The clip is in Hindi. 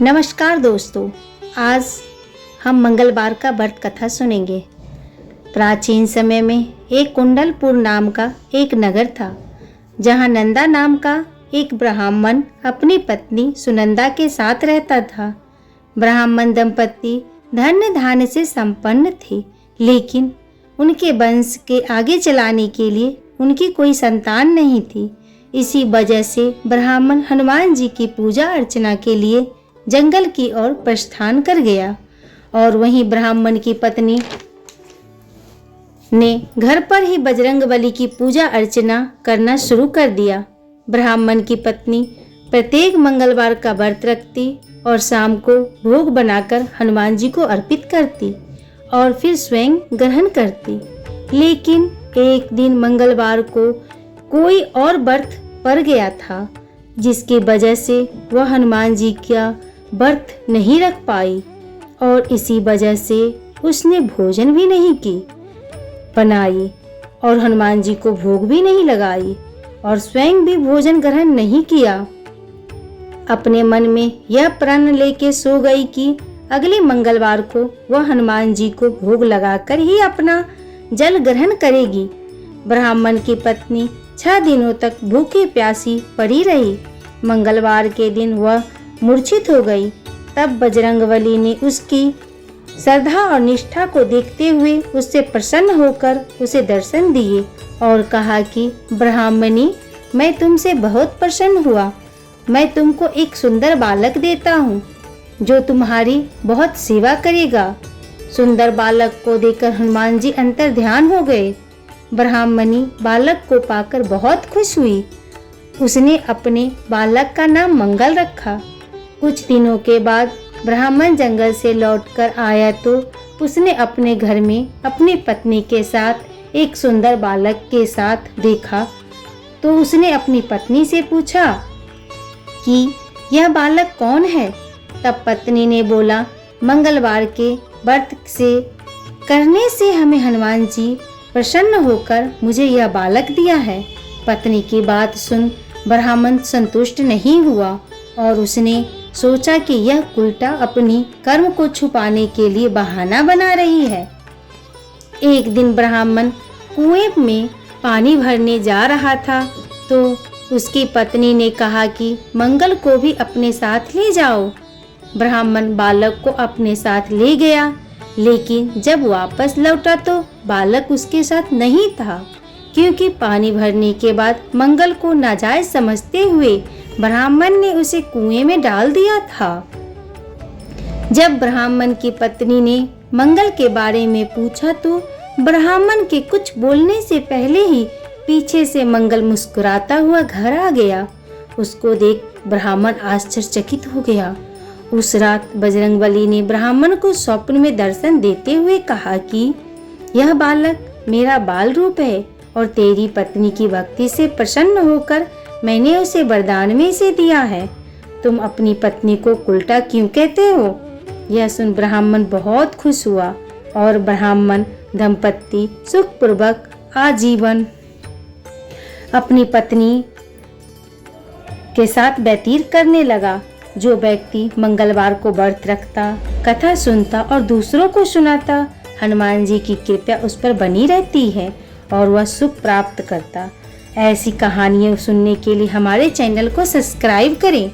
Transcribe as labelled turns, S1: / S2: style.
S1: नमस्कार दोस्तों, आज हम मंगलवार का व्रत कथा सुनेंगे। प्राचीन समय में एक कुंडलपुर नाम का एक नगर था, जहां नंदा नाम का एक ब्राह्मण अपनी पत्नी सुनंदा के साथ रहता था। ब्राह्मण दंपति धन धान्य से संपन्न थे, लेकिन उनके वंश के आगे चलाने के लिए उनकी कोई संतान नहीं थी। इसी वजह से ब्राह्मण हनुमान जी की पूजा अर्चना के लिए जंगल की ओर प्रस्थान कर गया और वहीं ब्राह्मण की पत्नी ने घर पर ही बजरंगबली की पूजा अर्चना करना शुरू कर दिया। ब्राह्मण की पत्नी प्रत्येक मंगलवार का व्रत रखती और शाम को भोग बनाकर हनुमान जी को अर्पित करती और फिर स्वयं ग्रहण करती। लेकिन एक दिन मंगलवार को कोई और व्रत पड़ गया था, जिसकी वजह से वह हनुमान जी का व्रत नहीं रख पाई और इसी वजह से उसने भोजन भी नहीं की बनाई और हनुमान जी को भोग भी नहीं लगाई और स्वयं भी भोजन ग्रहण नहीं किया। अपने मन में यह प्रण लेके सो गई कि अगले मंगलवार को वह हनुमान जी को भोग लगाकर ही अपना जल ग्रहण करेगी। ब्राह्मण की पत्नी 6 दिनों तक भूखी प्यासी पड़ी रही। मंगलवार के दिन वह मूर्छित हो गई। तब बजरंगबली ने उसकी श्रद्धा और निष्ठा को देखते हुए उससे प्रसन्न होकर उसे दर्शन दिए और कहा कि ब्राह्मणी, मैं तुमसे बहुत प्रसन्न हुआ। मैं तुमको एक सुंदर बालक देता हूँ जो तुम्हारी बहुत सेवा करेगा। सुंदर बालक को देखकर हनुमान जी अंतर ध्यान हो गए। ब्राह्मणी बालक को पाकर बहुत खुश हुई। उसने अपने बालक का नाम मंगल रखा। कुछ दिनों के बाद ब्राह्मण जंगल से लौटकर आया तो उसने अपने घर में अपनी पत्नी के साथ एक सुंदर बालक के साथ देखा। तो उसने अपनी पत्नी से पूछा कि यह बालक कौन है। तब पत्नी ने बोला, मंगलवार के व्रत से करने से हमें हनुमान जी प्रसन्न होकर मुझे यह बालक दिया है। पत्नी की बात सुन ब्राह्मण संतुष्ट नहीं हुआ और उसने सोचा कि यह उल्टा अपनी कर्म को छुपाने के लिए बहाना बना रही है। एक दिन ब्राह्मण कुएं में पानी भरने जा रहा था तो उसकी पत्नी ने कहा कि मंगल को भी अपने साथ ले जाओ। ब्राह्मण बालक को अपने साथ ले गया, लेकिन जब वापस लौटा तो बालक उसके साथ नहीं था, क्योंकि पानी भरने के बाद मंगल को नाजायज समझते हुए ब्राह्मण ने उसे कुएं में डाल दिया था। जब ब्राह्मण की पत्नी ने मंगल के बारे में पूछा तो ब्राह्मण के कुछ बोलने से पहले ही पीछे से मंगल मुस्कुराता हुआ घर आ गया। उसको देख ब्राह्मण आश्चर्यचकित हो गया। उस रात बजरंगबली ने ब्राह्मण को स्वप्न में दर्शन देते हुए कहा कि यह बालक मेरा बाल रूप है और तेरी पत्नी की भक्ति से प्रसन्न होकर मैंने उसे वरदान में से दिया है। तुम अपनी पत्नी को उल्टा क्यों कहते हो? यह सुन ब्राह्मण बहुत खुश हुआ और ब्राह्मण दंपति सुखपूर्वक आजीवन अपनी पत्नी के साथ व्यतीत करने लगा। जो व्यक्ति मंगलवार को व्रत रखता, कथा सुनता और दूसरों को सुनाता, हनुमान जी की कृपा उस पर बनी रहती है और वह सुख प्राप्त करता। ऐसी कहानियाँ सुनने के लिए हमारे चैनल को सब्सक्राइब करें।